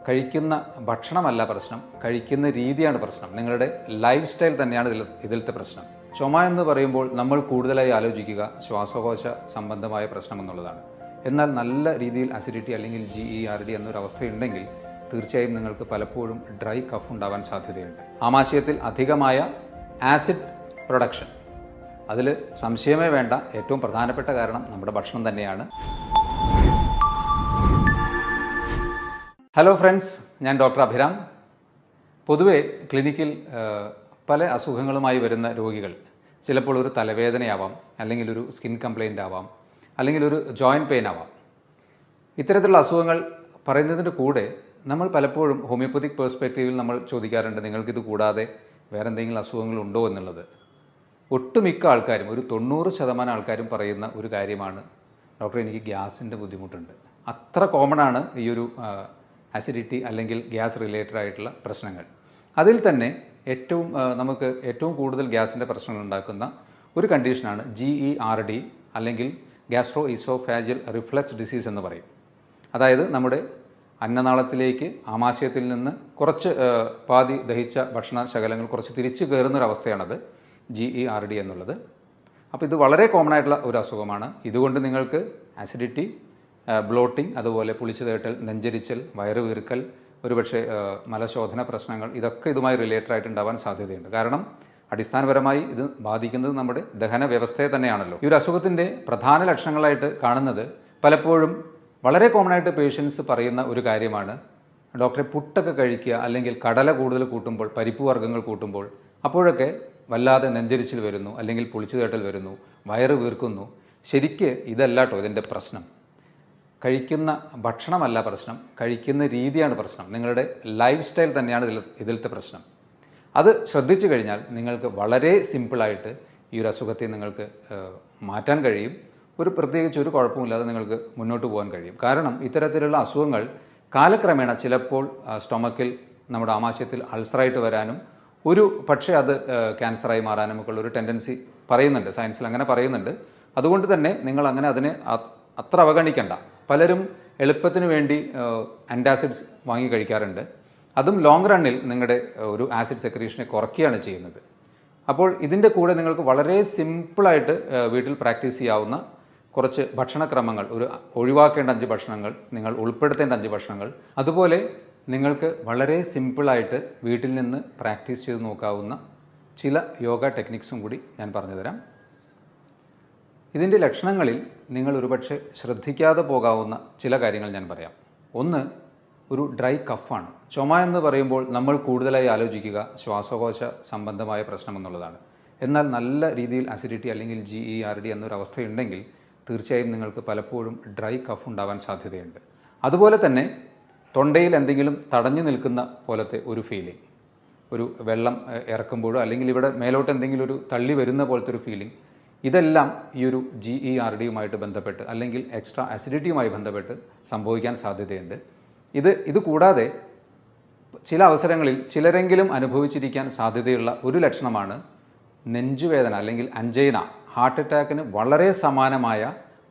കഴിക്കുന്ന ഭക്ഷണമല്ല പ്രശ്നം, കഴിക്കുന്ന രീതിയാണ് പ്രശ്നം. നിങ്ങളുടെ ലൈഫ് സ്റ്റൈൽ തന്നെയാണ് ഇതിലത്തെ പ്രശ്നം. ചുമ എന്ന് പറയുമ്പോൾ നമ്മൾ കൂടുതലായി ആലോചിക്കുക ശ്വാസകോശ സംബന്ധമായ പ്രശ്നം എന്നുള്ളതാണ്. എന്നാൽ നല്ല രീതിയിൽ അസിഡിറ്റി അല്ലെങ്കിൽ GERD എന്നൊരവസ്ഥയുണ്ടെങ്കിൽ തീർച്ചയായും നിങ്ങൾക്ക് പലപ്പോഴും ഡ്രൈ കഫ് ഉണ്ടാവാൻ സാധ്യതയുണ്ട്. ആമാശയത്തിൽ അധികമായ ആസിഡ് പ്രൊഡക്ഷൻ, അതിൽ സംശയമേ വേണ്ട. ഏറ്റവും പ്രധാനപ്പെട്ട കാരണം നമ്മുടെ ഭക്ഷണം തന്നെയാണ്. ഹലോ ഫ്രണ്ട്സ്, ഞാൻ ഡോക്ടർ അഭിരാം. പൊതുവെ ക്ലിനിക്കിൽ പല അസുഖങ്ങളുമായി വരുന്ന രോഗികൾ ചിലപ്പോൾ ഒരു തലവേദനയാവാം, അല്ലെങ്കിൽ ഒരു സ്കിൻ കംപ്ലയിൻ്റ് ആവാം, അല്ലെങ്കിൽ ഒരു ജോയിൻറ്റ് പെയിൻ ആവാം. ഇത്തരത്തിലുള്ള അസുഖങ്ങൾ പറയുന്നതിൻ്റെ കൂടെ നമ്മൾ പലപ്പോഴും ഹോമിയോപ്പതിക് പേഴ്സ്പെക്റ്റീവിൽ നമ്മൾ ചോദിക്കാറുണ്ട്, നിങ്ങൾക്കിത് കൂടാതെ വേറെ എന്തെങ്കിലും അസുഖങ്ങളുണ്ടോ എന്നുള്ളത്. ഒട്ടുമിക്ക ആൾക്കാരും, ഒരു 90% ആൾക്കാരും പറയുന്ന ഒരു കാര്യമാണ്, ഡോക്ടർ എനിക്ക് ഗ്യാസിൻ്റെ ബുദ്ധിമുട്ടുണ്ട്. അത്ര കോമൺ ആണ് ഈ ഒരു അസിഡിറ്റി അല്ലെങ്കിൽ ഗ്യാസ് റിലേറ്റഡ് ആയിട്ടുള്ള പ്രശ്നങ്ങൾ. അതിൽ തന്നെ നമുക്ക് ഏറ്റവും കൂടുതൽ ഗ്യാസിൻ്റെ പ്രശ്നങ്ങൾ ഉണ്ടാക്കുന്ന ഒരു കണ്ടീഷനാണ് GERD അല്ലെങ്കിൽ ഗ്യാസ്ട്രോ ഈസോഫാജിയൽ റിഫ്ലക്സ് ഡിസീസ് എന്ന് പറയും. അതായത് നമ്മുടെ അന്നനാളത്തിലേക്ക് ആമാശയത്തിൽ നിന്ന് കുറച്ച് പാതി ദഹിച്ച ഭക്ഷണ ശകലങ്ങൾ കുറച്ച് തിരിച്ചു കയറുന്നൊരവസ്ഥയാണത് GERD എന്നുള്ളത്. അപ്പോൾ ഇത് വളരെ കോമൺ ആയിട്ടുള്ള ഒരു അസുഖമാണ്. ഇതുകൊണ്ട് നിങ്ങൾക്ക് ആസിഡിറ്റി, ബ്ലോട്ടിംഗ്, അതുപോലെ പുളിച്ചു തേട്ടൽ, നെഞ്ചരിച്ചൽ, വയറ് വീർക്കൽ, ഒരുപക്ഷെ മലശോധന പ്രശ്നങ്ങൾ, ഇതൊക്കെ ഇതുമായി റിലേറ്റഡ് ആയിട്ട് ഉണ്ടാവാൻ സാധ്യതയുണ്ട്. കാരണം അടിസ്ഥാനപരമായി ഇത് ബാധിക്കുന്നത് നമ്മുടെ ദഹന വ്യവസ്ഥയെ തന്നെയാണല്ലോ. ഈ ഒരു അസുഖത്തിൻ്റെ പ്രധാന ലക്ഷണങ്ങളായിട്ട് കാണുന്നത് പലപ്പോഴും വളരെ കോമൺ ആയിട്ട് പേഷ്യൻസ് പറയുന്ന ഒരു കാര്യമാണ്, ഡോക്ടറെ പുട്ടൊക്കെ കഴിക്കുക, അല്ലെങ്കിൽ കടല കൂടുതൽ കൂട്ടുമ്പോൾ, പരിപ്പ് വർഗ്ഗങ്ങൾ കൂട്ടുമ്പോൾ അപ്പോഴൊക്കെ വല്ലാതെ നെഞ്ചരിച്ചിൽ വരുന്നു, അല്ലെങ്കിൽ പുളിച്ചു തേട്ടൽ വരുന്നു, വയറ് വീർക്കുന്നു. ശരിക്ക് ഇതല്ല കേട്ടോ ഇതിൻ്റെ പ്രശ്നം. കഴിക്കുന്ന ഭക്ഷണമല്ല പ്രശ്നം, കഴിക്കുന്ന രീതിയാണ് പ്രശ്നം. നിങ്ങളുടെ ലൈഫ് സ്റ്റൈൽ തന്നെയാണ് ഇതിലത്തെ പ്രശ്നം. അത് ശ്രദ്ധിച്ചു കഴിഞ്ഞാൽ നിങ്ങൾക്ക് വളരെ സിമ്പിളായിട്ട് ഈ ഒരു അസുഖത്തെ നിങ്ങൾക്ക് മാറ്റാൻ കഴിയും. പ്രത്യേകിച്ച് ഒരു കുഴപ്പമില്ലാതെ നിങ്ങൾക്ക് മുന്നോട്ട് പോകാൻ കഴിയും. കാരണം ഇത്തരത്തിലുള്ള അസുഖങ്ങൾ കാലക്രമേണ ചിലപ്പോൾ സ്റ്റൊമക്കിൽ, നമ്മുടെ ആമാശയത്തിൽ അൾസറായിട്ട് വരാനും പക്ഷേ അത് ക്യാൻസറായി മാറാനും ഒക്കെ ഉള്ളൊരു ടെൻഡൻസി പറയുന്നുണ്ട്, സയൻസിൽ അങ്ങനെ പറയുന്നുണ്ട്. അതുകൊണ്ട് തന്നെ നിങ്ങൾ അങ്ങനെ അതിനെ അത്ര അവഗണിക്കണ്ട. പലരും എളുപ്പത്തിന് വേണ്ടി ആൻറ്റാസിഡ്സ് വാങ്ങി കഴിക്കാറുണ്ട്. അതും ലോങ് റണ്ണിൽ നിങ്ങളുടെ ഒരു ആസിഡ് സെക്രീഷനെ കുറയ്ക്കുകയാണ് ചെയ്യുന്നത്. അപ്പോൾ ഇതിൻ്റെ കൂടെ നിങ്ങൾക്ക് വളരെ സിമ്പിളായിട്ട് വീട്ടിൽ പ്രാക്ടീസ് ചെയ്യാവുന്ന കുറച്ച് ഭക്ഷണക്രമങ്ങൾ, ഒഴിവാക്കേണ്ട 5 ഭക്ഷണങ്ങൾ, നിങ്ങൾ ഉൾപ്പെടുത്തേണ്ട 5 ഭക്ഷണങ്ങൾ, അതുപോലെ നിങ്ങൾക്ക് വളരെ സിമ്പിളായിട്ട് വീട്ടിൽ നിന്ന് പ്രാക്ടീസ് ചെയ്ത് നോക്കാവുന്ന ചില യോഗ ടെക്നിക്സും കൂടി ഞാൻ പറഞ്ഞുതരാം. ഇതിൻ്റെ ലക്ഷണങ്ങളിൽ നിങ്ങൾ ഒരുപക്ഷെ ശ്രദ്ധിക്കാതെ പോകാവുന്ന ചില കാര്യങ്ങൾ ഞാൻ പറയാം. ഒന്ന്, ഒരു ഡ്രൈ കഫാണ്. ചുമ എന്ന് പറയുമ്പോൾ നമ്മൾ കൂടുതലായി ആലോചിക്കുക ശ്വാസകോശ സംബന്ധമായ പ്രശ്നം എന്നുള്ളതാണ്. എന്നാൽ നല്ല രീതിയിൽ അസിഡിറ്റി അല്ലെങ്കിൽ GERD എന്നൊരവസ്ഥയുണ്ടെങ്കിൽ തീർച്ചയായും നിങ്ങൾക്ക് പലപ്പോഴും ഡ്രൈ കഫ് ഉണ്ടാവാൻ സാധ്യതയുണ്ട്. അതുപോലെ തന്നെ തൊണ്ടയിൽ എന്തെങ്കിലും തടഞ്ഞു നിൽക്കുന്ന പോലത്തെ ഒരു ഫീലിംഗ്, ഒരു വെള്ളം ഇറക്കുമ്പോഴോ അല്ലെങ്കിൽ ഇവിടെ മേലോട്ട് എന്തെങ്കിലും ഒരു തള്ളി വരുന്ന പോലത്തെ ഒരു ഫീലിംഗ്, ഇതെല്ലാം ഈ ഒരു GERDയുമായിട്ട് ബന്ധപ്പെട്ട് അല്ലെങ്കിൽ എക്സ്ട്രാ അസിഡിറ്റിയുമായി ബന്ധപ്പെട്ട് സംഭവിക്കാൻ സാധ്യതയുണ്ട്. ഇത് കൂടാതെ ചില അവസരങ്ങളിൽ ചിലരെങ്കിലും അനുഭവിച്ചിരിക്കാൻ സാധ്യതയുള്ള ഒരു ലക്ഷണമാണ് നെഞ്ചുവേദന അല്ലെങ്കിൽ അഞ്ചൈന. ഹാർട്ട് അറ്റാക്കിന് വളരെ സമാനമായ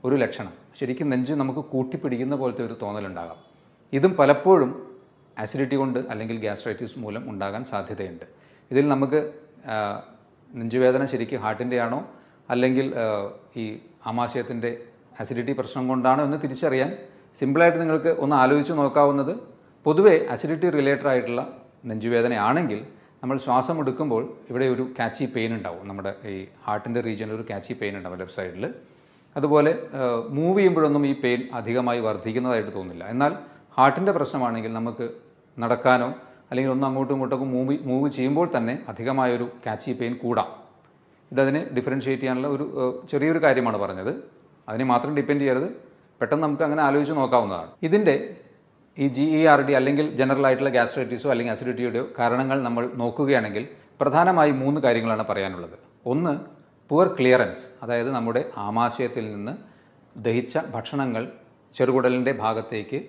ഒരു ലക്ഷണം. ശരിക്കും നെഞ്ച് നമുക്ക് കൂട്ടിപ്പിടിക്കുന്ന പോലത്തെ ഒരു തോന്നലുണ്ടാകാം. ഇതും പലപ്പോഴും ആസിഡിറ്റി കൊണ്ട് അല്ലെങ്കിൽ ഗ്യാസ്ട്രൈറ്റിസ് മൂലം ഉണ്ടാകാൻ സാധ്യതയുണ്ട്. ഇതിൽ നമുക്ക് നെഞ്ചുവേദന ശരിക്കും ഹാർട്ടിൻ്റെ ആണോ അല്ലെങ്കിൽ ഈ ആമാശയത്തിൻ്റെ അസിഡിറ്റി പ്രശ്നം കൊണ്ടാണോ എന്ന് തിരിച്ചറിയാൻ സിമ്പിളായിട്ട് നിങ്ങൾക്ക് ഒന്ന് ആലോചിച്ച് നോക്കാവുന്നത്, പൊതുവേ അസിഡിറ്റി റിലേറ്റഡ് ആയിട്ടുള്ള നെഞ്ചുവേദനയാണെങ്കിൽ നമ്മൾ ശ്വാസം എടുക്കുമ്പോൾ ഇവിടെ ഒരു കാച്ചി പെയിൻ ഉണ്ടാവും. നമ്മുടെ ഈ ഹാർട്ടിൻ്റെ റീജിയനിൽ ഒരു കാച്ചി പെയിൻ ഉണ്ടാവും ലെഫ്റ്റ് സൈഡിൽ. അതുപോലെ മൂവ് ചെയ്യുമ്പോഴൊന്നും ഈ പെയിൻ അധികമായി വർദ്ധിക്കുന്നതായിട്ട് തോന്നില്ല. എന്നാൽ ഹാർട്ടിൻ്റെ പ്രശ്നമാണെങ്കിൽ നമുക്ക് നടക്കാനോ അല്ലെങ്കിൽ ഒന്ന് അങ്ങോട്ടും ഇങ്ങോട്ടൊക്കെ മൂവ് ചെയ്യുമ്പോൾ തന്നെ അധികമായൊരു കാച്ചി പെയിൻ കൂടാം. ഇതതിനെ ഡിഫറൻഷ്യേറ്റ് ചെയ്യാനുള്ള ഒരു ചെറിയൊരു കാര്യമാണ് പറഞ്ഞത്. അതിനെ മാത്രം ഡിപ്പെൻഡ് ചെയ്യരുത്, പെട്ടെന്ന് നമുക്ക് അങ്ങനെ ആലോചിച്ച് നോക്കാവുന്നതാണ്. ഇതിൻ്റെ ഈ GERD അല്ലെങ്കിൽ ജനറൽ ആയിട്ടുള്ള ഗ്യാസ്ട്രൈറ്റിസോ അല്ലെങ്കിൽ അസിഡിറ്റിയുടെയോ കാരണങ്ങൾ നമ്മൾ നോക്കുകയാണെങ്കിൽ പ്രധാനമായും 3 കാര്യങ്ങളാണ് പറയാനുള്ളത്. ഒന്ന്, പുവർ ക്ലിയറൻസ്, അതായത് നമ്മുടെ ആമാശയത്തിൽ നിന്ന് ദഹിച്ച ഭക്ഷണങ്ങൾ ചെറുകുടലിൻ്റെ ഭാഗത്തേക്ക്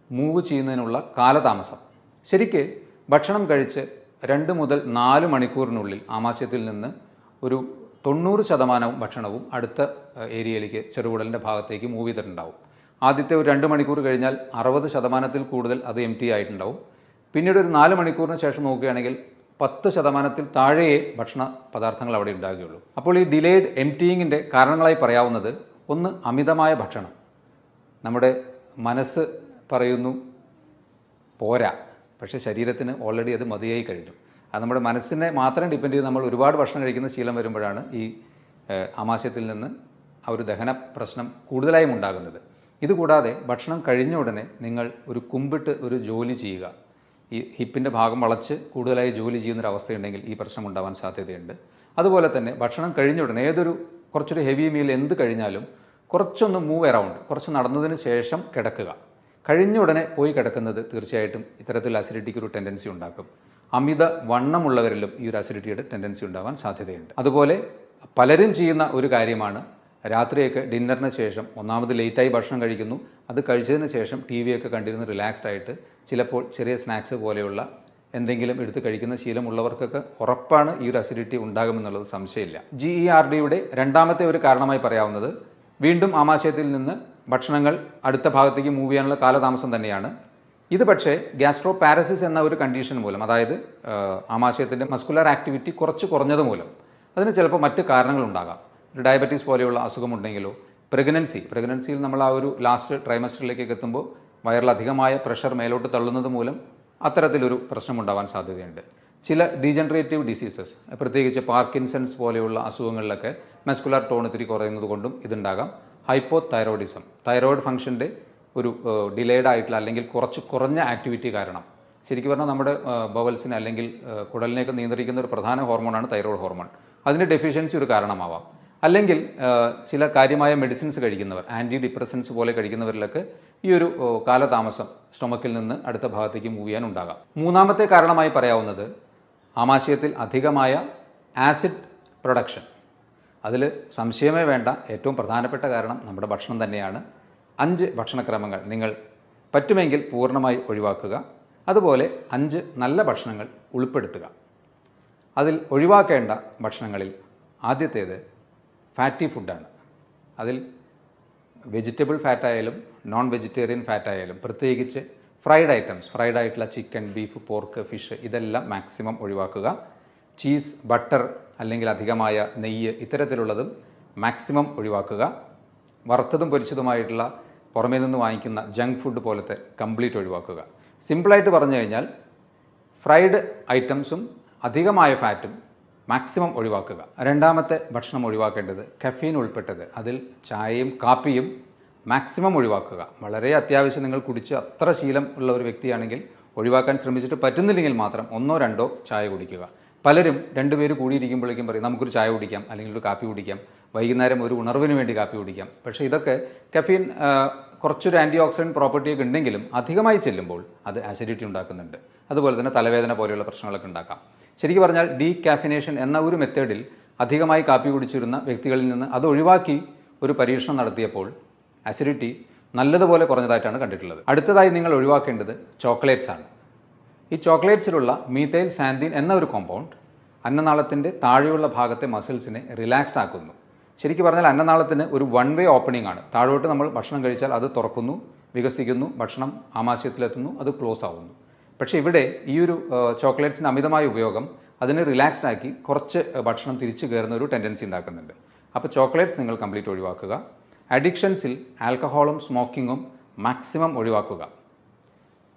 മൂവ് ചെയ്യുന്നതിനുള്ള കാലതാമസം. ശരിക്ക് ഭക്ഷണം കഴിച്ച് 2 മുതൽ 4 മണിക്കൂറിനുള്ളിൽ ആമാശയത്തിൽ നിന്ന് ഒരു 90% ഭക്ഷണവും അടുത്ത ഏരിയയിലേക്ക് ചെറുകുടലിൻ്റെ ഭാഗത്തേക്ക് മൂവ് ചെയ്തിട്ടുണ്ടാവും. ആദ്യത്തെ ഒരു 2 മണിക്കൂർ കഴിഞ്ഞാൽ 60% കൂടുതൽ അത് എം ടി ആയിട്ടുണ്ടാവും. പിന്നീട് ഒരു 4 മണിക്കൂറിന് ശേഷം നോക്കുകയാണെങ്കിൽ 10% താഴെയേ ഭക്ഷണ പദാർത്ഥങ്ങൾ അവിടെ ഉണ്ടാകുകയുള്ളൂ. അപ്പോൾ ഈ ഡിലേഡ് എംറ്റിയിങ്ങിൻ്റെ കാരണങ്ങളായി പറയാവുന്നത്, ഒന്ന് അമിതമായ ഭക്ഷണം. നമ്മുടെ മനസ്സ് പറയുന്നു പോരാ, പക്ഷേ ശരീരത്തിന് ഓൾറെഡി അത് മതിയായി കഴിഞ്ഞു. അത് നമ്മുടെ മനസ്സിനെ മാത്രം ഡിപ്പെൻഡ് ചെയ്ത് നമ്മൾ ഒരുപാട് ഭക്ഷണം കഴിക്കുന്ന ശീലം വരുമ്പോഴാണ് ഈ ആമാശയത്തിൽ നിന്ന് ആ ഒരു ദഹന പ്രശ്നം കൂടുതലായും ഉണ്ടാകുന്നത്. ഇതുകൂടാതെ ഭക്ഷണം കഴിഞ്ഞ ഉടനെ നിങ്ങൾ ഒരു കുമ്പിട്ട് ഒരു ജോലി ചെയ്യുക, ഈ ഹിപ്പിൻ്റെ ഭാഗം വളച്ച് കൂടുതലായി ജോലി ചെയ്യുന്നൊരവസ്ഥയുണ്ടെങ്കിൽ ഈ പ്രശ്നം ഉണ്ടാവാൻ സാധ്യതയുണ്ട്. അതുപോലെ തന്നെ ഭക്ഷണം കഴിഞ്ഞ ഉടനെ കുറച്ചൊരു ഹെവി മീൽ എന്ത് കഴിഞ്ഞാലും കുറച്ചൊന്ന് മൂവ് അറൗണ്ട്, കുറച്ച് നടന്നതിന് ശേഷം കിടക്കുക. കഴിഞ്ഞ ഉടനെ പോയി കിടക്കുന്നത് തീർച്ചയായിട്ടും ഇത്തരത്തിൽ അസിഡിറ്റിക്ക് ഒരു ടെൻഡൻസി ഉണ്ടാക്കും. അമിത വണ്ണമുള്ളവരിലും ഈ ഒരു അസിഡിറ്റിയുടെ ടെൻഡൻസി ഉണ്ടാവാൻ സാധ്യതയുണ്ട്. അതുപോലെ പലരും ചെയ്യുന്ന ഒരു കാര്യമാണ്, രാത്രിയൊക്കെ ഡിന്നറിന് ശേഷം ഒന്നാമത് ലേറ്റായി ഭക്ഷണം കഴിക്കുന്നു, അത് കഴിച്ചതിന് ശേഷം ടി വിയൊക്കെ കണ്ടിരുന്ന് റിലാക്സ്ഡ് ആയിട്ട് ചിലപ്പോൾ ചെറിയ സ്നാക്സ് പോലെയുള്ള എന്തെങ്കിലും എടുത്ത് കഴിക്കുന്ന ശീലമുള്ളവർക്കൊക്കെ ഉറപ്പാണ് ഈ ഒരു അസിഡിറ്റി ഉണ്ടാകുമെന്നുള്ളത് സംശയമില്ല. GERDയുടെ രണ്ടാമത്തെ ഒരു കാരണമായി പറയാവുന്നത് വീണ്ടും ആമാശയത്തിൽ നിന്ന് ഭക്ഷണങ്ങൾ അടുത്ത ഭാഗത്തേക്ക് മൂവ് ചെയ്യാനുള്ള കാലതാമസം തന്നെയാണ്. ഇത് പക്ഷേ ഗ്യാസ്ട്രോ പാരസിസ് എന്ന ഒരു കണ്ടീഷൻ മൂലം, അതായത് ആമാശയത്തിൻ്റെ മസ്കുലർ ആക്ടിവിറ്റി കുറച്ച് കുറഞ്ഞത് മൂലം, അതിന് ചിലപ്പോൾ മറ്റ് കാരണങ്ങളുണ്ടാകാം. ഒരു ഡയബറ്റീസ് പോലെയുള്ള അസുഖമുണ്ടെങ്കിലോ, പ്രഗ്നൻസിയിൽ നമ്മൾ ആ ഒരു ലാസ്റ്റ് ട്രൈമസ്റ്ററിലേക്കൊക്കെ എത്തുമ്പോൾ വയറിൽ അധികമായ പ്രഷർ മേലോട്ട് തള്ളുന്നത് മൂലം അത്തരത്തിലൊരു പ്രശ്നമുണ്ടാവാൻ സാധ്യതയുണ്ട്. ചില ഡീജനറേറ്റീവ് ഡിസീസസ്, പ്രത്യേകിച്ച് പാർക്കിൻസൺസ് പോലെയുള്ള അസുഖങ്ങളിലൊക്കെ മസ്കുലർ ടോൺ ഇത്തിരി കുറയുന്നത് കൊണ്ടും ഇതുണ്ടാകാം. ഹൈപ്പോതൈറോയിഡിസം, തൈറോയിഡ് ഫംഗ്ഷൻ്റെ ഒരു ഡിലേഡ് ആയിട്ടുള്ള അല്ലെങ്കിൽ കുറച്ച് കുറഞ്ഞ ആക്ടിവിറ്റി കാരണം, ശരിക്കും പറഞ്ഞാൽ നമ്മുടെ ബവൽസിനെ അല്ലെങ്കിൽ കുടലിനെയൊക്കെ നിയന്ത്രിക്കുന്ന ഒരു പ്രധാന ഹോർമോണാണ് തൈറോയ്ഡ് ഹോർമോൺ. അതിൻ്റെ ഡെഫിഷ്യൻസി ഒരു കാരണമാവാം. അല്ലെങ്കിൽ ചില കാര്യമായ മെഡിസിൻസ് കഴിക്കുന്നവർ, ആൻറ്റി ഡിപ്രസൻസ് പോലെ കഴിക്കുന്നവരിലൊക്കെ ഈ ഒരു കാലതാമസം സ്റ്റൊമക്കിൽ നിന്ന് അടുത്ത ഭാഗത്തേക്ക് മൂവ് ചെയ്യാൻ ഉണ്ടാകാം. മൂന്നാമത്തെ കാരണമായി പറയാവുന്നത് ആമാശയത്തിൽ അധികമായ ആസിഡ് പ്രൊഡക്ഷൻ. അതിൽ സംശയമേ വേണ്ട, ഏറ്റവും പ്രധാനപ്പെട്ട കാരണം നമ്മുടെ ഭക്ഷണം തന്നെയാണ്. 5 ഭക്ഷണക്രമങ്ങൾ നിങ്ങൾ പറ്റുമെങ്കിൽ പൂർണ്ണമായി ഒഴിവാക്കുക. അതുപോലെ 5 നല്ല ഭക്ഷണങ്ങൾ ഉൾപ്പെടുത്തുക. അതിൽ ഒഴിവാക്കേണ്ട ഭക്ഷണങ്ങളിൽ ആദ്യത്തേത് ഫാറ്റി ഫുഡാണ്. അതിൽ വെജിറ്റബിൾ ഫാറ്റായാലും നോൺ വെജിറ്റേറിയൻ ഫാറ്റായാലും, പ്രത്യേകിച്ച് ഫ്രൈഡ് ആയിട്ടുള്ള ചിക്കൻ, ബീഫ്, പോർക്ക്, ഫിഷ്, ഇതെല്ലാം മാക്സിമം ഒഴിവാക്കുക. ചീസ്, ബട്ടർ അല്ലെങ്കിൽ അധികമായ നെയ്യ്, ഇത്തരത്തിലുള്ളതും മാക്സിമം ഒഴിവാക്കുക. വറുത്തതും പൊരിച്ചതുമായിട്ടുള്ള പുറമേ നിന്ന് വാങ്ങിക്കുന്ന ജങ്ക് ഫുഡ് പോലത്തെ കംപ്ലീറ്റ് ഒഴിവാക്കുക. സിമ്പിളായിട്ട് പറഞ്ഞു കഴിഞ്ഞാൽ ഫ്രൈഡ് ഐറ്റംസും അധികമായ ഫാറ്റും മാക്സിമം ഒഴിവാക്കുക. രണ്ടാമത്തെ ഭക്ഷണം ഒഴിവാക്കേണ്ടത് കഫീൻ ഉൾപ്പെട്ടത്, അതിൽ ചായയും കാപ്പിയും മാക്സിമം ഒഴിവാക്കുക. വളരെ അത്യാവശ്യം നിങ്ങൾ കുടിച്ച് അത്ര ശീലം ഉള്ള ഒരു വ്യക്തിയാണെങ്കിൽ ഒഴിവാക്കാൻ ശ്രമിച്ചിട്ട് പറ്റുന്നില്ലെങ്കിൽ മാത്രം 1-2 ചായ കുടിക്കുക. പലരും 2 പേര് കൂടിയിരിക്കുമ്പോഴേക്കും പറയും നമുക്കൊരു ചായ കുടിക്കാം അല്ലെങ്കിൽ ഒരു കാപ്പി കുടിക്കാം, വൈകുന്നേരം ഒരു ഉണർവിന് വേണ്ടി കാപ്പി കുടിക്കാം. പക്ഷേ ഇതൊക്കെ കഫീൻ കുറച്ചൊരു ആൻറ്റി ഓക്സിഡൻറ്റ് പ്രോപ്പർട്ടിയൊക്കെ ഉണ്ടെങ്കിലും അധികമായി ചെല്ലുമ്പോൾ അത് ആസിഡിറ്റി ഉണ്ടാക്കുന്നുണ്ട്. അതുപോലെ തന്നെ തലവേദന പോലെയുള്ള പ്രശ്നങ്ങളൊക്കെ ഉണ്ടാക്കാം. ശരിക്കും പറഞ്ഞാൽ ഡീകാഫിനേഷൻ എന്ന ഒരു മെത്തേഡിൽ അധികമായി കാപ്പി കുടിച്ചിരുന്ന വ്യക്തികളിൽ നിന്ന് അത് ഒഴിവാക്കി ഒരു പരീക്ഷണം നടത്തിയപ്പോൾ ആസിഡിറ്റി നല്ലതുപോലെ കുറഞ്ഞതായിട്ടാണ് കണ്ടിട്ടുള്ളത്. അടുത്തതായി നിങ്ങൾ ഒഴിവാക്കേണ്ടത് ചോക്ലേറ്റ്സ് ആണ്. ഈ ചോക്ലേറ്റ്സിലുള്ള മീഥൈൽ സാന്തിൻ എന്ന ഒരു കോമ്പൗണ്ട് അന്നനാളത്തിൻ്റെ താഴെയുള്ള ഭാഗത്തെ മസിൽസിനെ റിലാക്സ്ഡ് ആക്കുന്നു. ശരിക്കും പറഞ്ഞാൽ അന്നനാളത്തിന് ഒരു 1 വേ ഓപ്പണിംഗ് ആണ്. താഴോട്ട് നമ്മൾ ഭക്ഷണം കഴിച്ചാൽ അത് തുറക്കുന്നു, വികസിക്കുന്നു, ഭക്ഷണം ആമാശയത്തിലെത്തുന്നു, അത് ക്ലോസ് ആവുന്നു. പക്ഷേ ഇവിടെ ഈ ഒരു ചോക്ലേറ്റ്സിൻ്റെ അമിതമായ ഉപയോഗം അതിനെ റിലാക്സ്ഡ് ആക്കി കുറച്ച് ഭക്ഷണം തിരിച്ചു കയറുന്ന ഒരു ടെൻഡൻസി ഉണ്ടാക്കുന്നുണ്ട്. അപ്പോൾ ചോക്ലേറ്റ്സ് നിങ്ങൾ കംപ്ലീറ്റ് ഒഴിവാക്കുക. അഡിക്ഷൻസിൽ ആൽക്കഹോളും സ്മോക്കിങ്ങും മാക്സിമം ഒഴിവാക്കുക.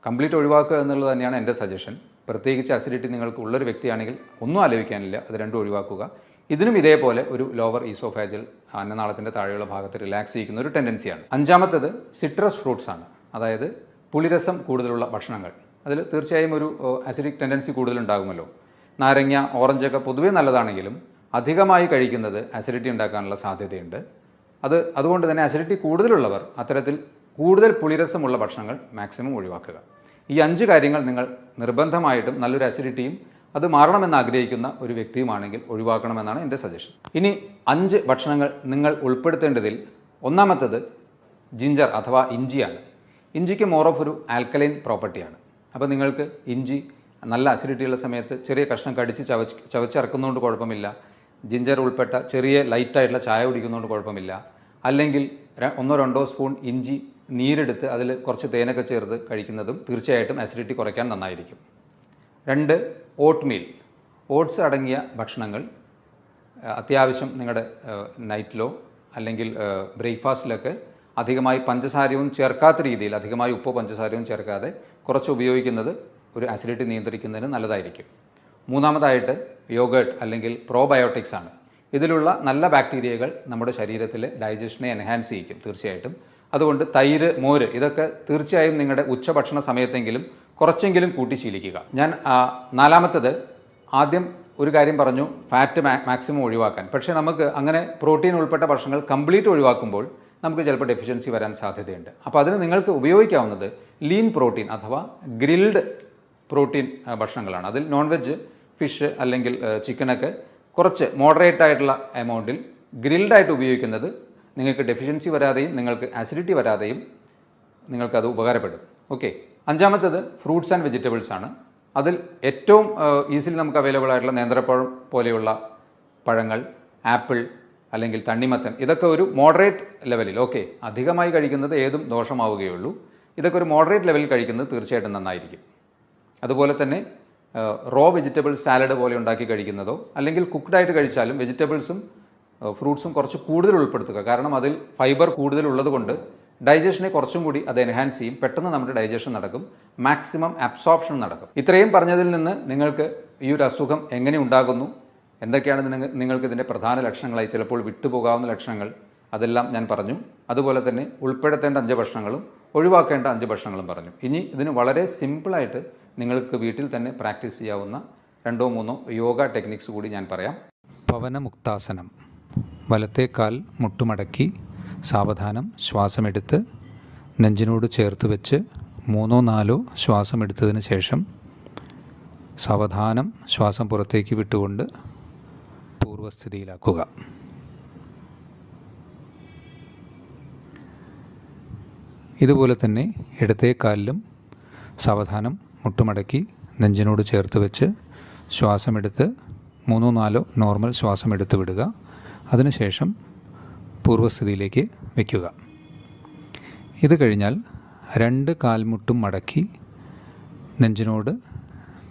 കംപ്ലീറ്റ് ഒഴിവാക്കുക എന്നുള്ളത് തന്നെയാണ് എൻ്റെ സജഷൻ. പ്രത്യേകിച്ച് അസിഡിറ്റി നിങ്ങൾക്ക് ഉള്ളൊരു വ്യക്തിയാണെങ്കിൽ ഒന്നും ആലോചിക്കാനില്ല, അത് രണ്ടും ഒഴിവാക്കുക. ഇതിനും ഇതേപോലെ ഒരു ലോവർ ഈസോഫാജൽ അന്നനാളത്തിൻ്റെ താഴെയുള്ള ഭാഗത്ത് റിലാക്സ് ചെയ്യിക്കുന്ന ഒരു ടെൻഡൻസിയാണ്. അഞ്ചാമത്തത് സിട്രസ് ഫ്രൂട്ട്സ് ആണ്, അതായത് പുളിരസം കൂടുതലുള്ള ഭക്ഷണങ്ങൾ. അതിൽ തീർച്ചയായും ഒരു അസിഡിക് ടെൻഡൻസി കൂടുതലുണ്ടാകുമല്ലോ. നാരങ്ങ, ഓറഞ്ചൊക്കെ പൊതുവേ നല്ലതാണെങ്കിലും അധികമായി കഴിക്കുന്നത് അസിഡിറ്റി ഉണ്ടാക്കാനുള്ള സാധ്യതയുണ്ട്. അതുകൊണ്ട് തന്നെ അസിഡിറ്റി കൂടുതലുള്ളവർ അത്തരത്തിൽ കൂടുതൽ പുളിരസമുള്ള ഭക്ഷണങ്ങൾ മാക്സിമം ഒഴിവാക്കുക. ഈ 5 കാര്യങ്ങൾ നിങ്ങൾ നിർബന്ധമായിട്ടും നല്ലൊരു അസിഡിറ്റിയും അത് മാറണമെന്ന് ആഗ്രഹിക്കുന്ന ഒരു വ്യക്തിയുമാണെങ്കിൽ ഒഴിവാക്കണമെന്നാണ് എൻ്റെ സജഷൻ. ഇനി 5 ഭക്ഷണങ്ങൾ നിങ്ങൾ ഉൾപ്പെടുത്തേണ്ടതിൽ ഒന്നാമത്തത് ജിഞ്ചർ അഥവാ ഇഞ്ചിയാണ്. ഇഞ്ചിക്ക് മോർ ഓഫ് ഒരു ആൽക്കലൈൻ പ്രോപ്പർട്ടിയാണ്. അപ്പോൾ നിങ്ങൾക്ക് ഇഞ്ചി നല്ല അസിഡിറ്റിയുള്ള സമയത്ത് ചെറിയ കഷ്ണം കടിച്ച് ചവച്ചിറക്കുന്നതുകൊണ്ട് കുഴപ്പമില്ല. ജിഞ്ചർ ഉൾപ്പെട്ട ചെറിയ ലൈറ്റായിട്ടുള്ള ചായ കുടിക്കുന്നതുകൊണ്ട് കുഴപ്പമില്ല. അല്ലെങ്കിൽ 1-2 സ്പൂൺ ഇഞ്ചി നീരെടുത്ത് അതിൽ കുറച്ച് തേനൊക്കെ ചേർത്ത് കഴിക്കുന്നതും തീർച്ചയായിട്ടും അസിഡിറ്റി കുറയ്ക്കാൻ നന്നായിരിക്കും. 2, ഓട്ട്മീൽ. ഓട്സ് അടങ്ങിയ ഭക്ഷണങ്ങൾ അത്യാവശ്യം നിങ്ങളുടെ നൈറ്റിലോ അല്ലെങ്കിൽ ബ്രേക്ക്ഫാസ്റ്റിലൊക്കെ അധികമായി പഞ്ചസാരയും ചേർക്കാത്ത രീതിയിൽ, അധികമായി ഉപ്പോ പഞ്ചസാരയും ചേർക്കാതെ കുറച്ച് ഉപയോഗിക്കുന്നത് ഒരു അസിഡിറ്റി നിയന്ത്രിക്കുന്നതിന് നല്ലതായിരിക്കും. 3-മതായിട്ട് യോഗേർട്ട് അല്ലെങ്കിൽ പ്രോബയോട്ടിക്സ് ആണ്. ഇതിലുള്ള നല്ല ബാക്ടീരിയകൾ നമ്മുടെ ശരീരത്തിലെ ഡൈജഷനെ എൻഹാൻസ് ചെയ്യിക്കും തീർച്ചയായിട്ടും. അതുകൊണ്ട് തൈര്, മോര് ഇതൊക്കെ തീർച്ചയായും നിങ്ങളുടെ ഉച്ചഭക്ഷണ സമയത്തെങ്കിലും കുറച്ചെങ്കിലും കൂട്ടി ശീലിക്കുക. ഞാൻ 4-മത്തത് ആദ്യം ഒരു കാര്യം പറഞ്ഞു, ഫാറ്റ് മാക്സിമം ഒഴിവാക്കാൻ. പക്ഷേ നമുക്ക് അങ്ങനെ പ്രോട്ടീൻ ഉൾപ്പെട്ട ഭക്ഷണങ്ങൾ കംപ്ലീറ്റ് ഒഴിവാക്കുമ്പോൾ നമുക്ക് ചിലപ്പോൾ ഡെഫിഷ്യൻസി വരാൻ സാധ്യതയുണ്ട്. അപ്പോൾ അതിന് നിങ്ങൾക്ക് ഉപയോഗിക്കാവുന്നത് ലീൻ പ്രോട്ടീൻ അഥവാ ഗ്രിൽഡ് പ്രോട്ടീൻ ഭക്ഷണങ്ങളാണ്. അതിൽ നോൺ വെജ്, ഫിഷ് അല്ലെങ്കിൽ ചിക്കനൊക്കെ കുറച്ച് മോഡറേറ്റ് ആയിട്ടുള്ള എമൗണ്ടിൽ ഗ്രിൽഡായിട്ട് ഉപയോഗിക്കുന്നത് നിങ്ങൾക്ക് ഡെഫിഷ്യൻസി വരാതെയും നിങ്ങൾക്ക് ആസിഡിറ്റി വരാതെയും നിങ്ങൾക്കത് ഉപകാരപ്പെടും. ഓക്കെ. 5-മത്തത് ഫ്രൂട്ട്സ് ആൻഡ് വെജിറ്റബിൾസ് ആണ്. അതിൽ ഏറ്റവും ഈസിലി നമുക്ക് അവൈലബിൾ ആയിട്ടുള്ള നേന്ത്രപ്പഴം പോലെയുള്ള പഴങ്ങൾ, ആപ്പിൾ അല്ലെങ്കിൽ തണ്ണിമത്തൻ, ഇതൊക്കെ ഒരു മോഡറേറ്റ് ലെവലിൽ, ഓക്കെ, അധികമായി കഴിക്കുന്നത് ഏതും ദോഷമാവുകയുള്ളൂ. ഇതൊക്കെ ഒരു മോഡറേറ്റ് ലെവലിൽ കഴിക്കുന്നത് തീർച്ചയായിട്ടും നന്നായിരിക്കും. അതുപോലെ തന്നെ റോ വെജിറ്റബിൾ സാലഡ് പോലെ ഉണ്ടാക്കി കഴിക്കുന്നതോ അല്ലെങ്കിൽ കുക്ക്ഡായിട്ട് കഴിച്ചാലും വെജിറ്റബിൾസും ഫ്രൂട്ട്സും കുറച്ച് കൂടുതൽ ഉൾപ്പെടുത്തുക. കാരണം അതിൽ ഫൈബർ കൂടുതൽ ഉള്ളത് കൊണ്ട് ഡൈജഷനെ കുറച്ചും കൂടി അത് എൻഹാൻസ് ചെയ്യും. പെട്ടെന്ന് നമ്മുടെ ഡൈജഷൻ നടക്കും, മാക്സിമം അബ്സോർപ്ഷൻ നടക്കും. ഇത്രയും പറഞ്ഞതിൽ നിന്ന് നിങ്ങൾക്ക് ഈ ഒരു അസുഖം എങ്ങനെ ഉണ്ടാകുന്നു, എന്തൊക്കെയാണ് നിങ്ങൾക്ക് ഇതിൻ്റെ പ്രധാന ലക്ഷണങ്ങളായി ചിലപ്പോൾ വിട്ടുപോകാവുന്ന ലക്ഷണങ്ങൾ, അതെല്ലാം ഞാൻ പറഞ്ഞു. അതുപോലെ തന്നെ ഉൾപ്പെടുത്തേണ്ട 5 ഭക്ഷണങ്ങളും ഒഴിവാക്കേണ്ട 5 ഭക്ഷണങ്ങളും പറഞ്ഞു. ഇനി ഇതിന് വളരെ സിമ്പിളായിട്ട് നിങ്ങൾക്ക് വീട്ടിൽ തന്നെ പ്രാക്ടീസ് ചെയ്യാവുന്ന 2-3 യോഗ ടെക്നിക്സ് കൂടി ഞാൻ പറയാം. പവനമുക്താസനം. വലത്തെ കാൽ മുട്ടുമടക്കി സാവധാനം ശ്വാസമെടുത്ത് നെഞ്ചിനോട് ചേർത്ത് വെച്ച് 3-4 ശ്വാസമെടുത്തതിന് ശേഷം സാവധാനം ശ്വാസം പുറത്തേക്ക് വിട്ടുകൊണ്ട് പൂർവ്വസ്ഥിതിയിലാക്കുക. ഇതുപോലെ തന്നെ ഇടത്തെ കാലിലും സാവധാനം മുട്ടുമടക്കി നെഞ്ചിനോട് ചേർത്ത് വെച്ച് ശ്വാസമെടുത്ത് 3-4 നോർമൽ ശ്വാസം എടുത്ത് വിടുക. അതിനുശേഷം പൂർവ്വസ്ഥിതിയിലേക്ക് വയ്ക്കുക. ഇത് കഴിഞ്ഞാൽ 2 കാൽമുട്ടും മടക്കി നെഞ്ചിനോട്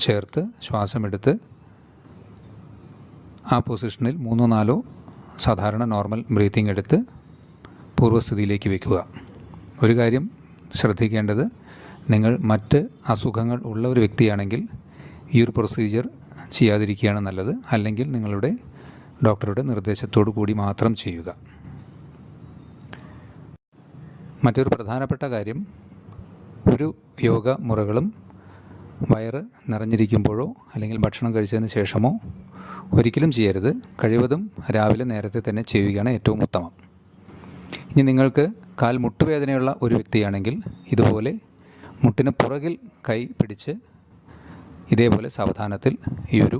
ചേർത്ത് ശ്വാസമെടുത്ത് ആ പൊസിഷനിൽ 3-4 സാധാരണ നോർമൽ ബ്രീത്തിങ് എടുത്ത് പൂർവ്വസ്ഥിതിയിലേക്ക് വയ്ക്കുക. ഒരു കാര്യം ശ്രദ്ധിക്കേണ്ടത്, നിങ്ങൾ മറ്റ് അസുഖങ്ങൾ ഉള്ള ഒരു വ്യക്തിയാണെങ്കിൽ ഈ ഒരു പ്രൊസീജിയർ ചെയ്യാതിരിക്കുകയാണ് നല്ലത്. അല്ലെങ്കിൽ നിങ്ങളുടെ ഡോക്ടറുടെ നിർദ്ദേശത്തോടു കൂടി മാത്രം ചെയ്യുക. മറ്റൊരു പ്രധാനപ്പെട്ട കാര്യം, ഒരു യോഗ മുറകളും വയറ് നിറഞ്ഞിരിക്കുമ്പോഴോ അല്ലെങ്കിൽ ഭക്ഷണം കഴിച്ചതിന് ശേഷമോ ഒരിക്കലും ചെയ്യരുത്. കഴിവതും രാവിലെ നേരത്തെ തന്നെ ചെയ്യുകയാണ് ഏറ്റവും ഉത്തമം. ഇനി നിങ്ങൾക്ക് കാൽ മുട്ടുവേദനയുള്ള ഒരു വ്യക്തിയാണെങ്കിൽ ഇതുപോലെ മുട്ടിന് പുറകിൽ കൈ പിടിച്ച് ഇതേപോലെ സാവധാനത്തിൽ ഈ ഒരു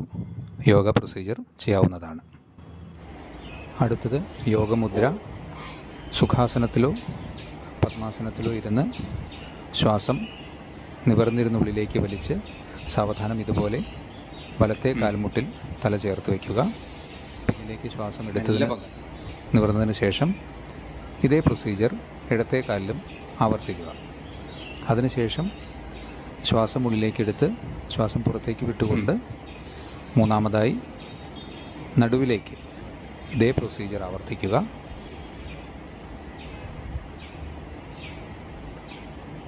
യോഗ പ്രൊസീജിയർ ചെയ്യാവുന്നതാണ്. അടുത്തത് യോഗമുദ്ര. സുഖാസനത്തിലോ പദ്മാസനത്തിലോ ഇരുന്ന് ശ്വാസം നിവർന്നിരുന്നുള്ളിലേക്ക് വലിച്ച് സാവധാനം ഇതുപോലെ വലത്തെ കാൽമുട്ടിൽ തല ചേർത്ത് വയ്ക്കുക. പിന്നിലേക്ക് ശ്വാസം എടുത്തതിന് നിവർന്നതിന് ശേഷം ഇതേ പ്രൊസീജിയർ ഇടത്തെ കാലിലും ആവർത്തിക്കുക. അതിനുശേഷം ശ്വാസം ഉള്ളിലേക്കെടുത്ത് ശ്വാസം പുറത്തേക്ക് വിട്ടുകൊണ്ട് 3-മതായി നടുവിലേക്ക് ഇതേ പ്രൊസീജിയർ ആവർത്തിക്കുക.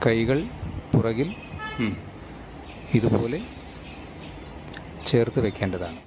കൈകൾ പുറകിൽ ഇതുപോലെ ചേർത്ത് വയ്ക്കേണ്ടതാണ്.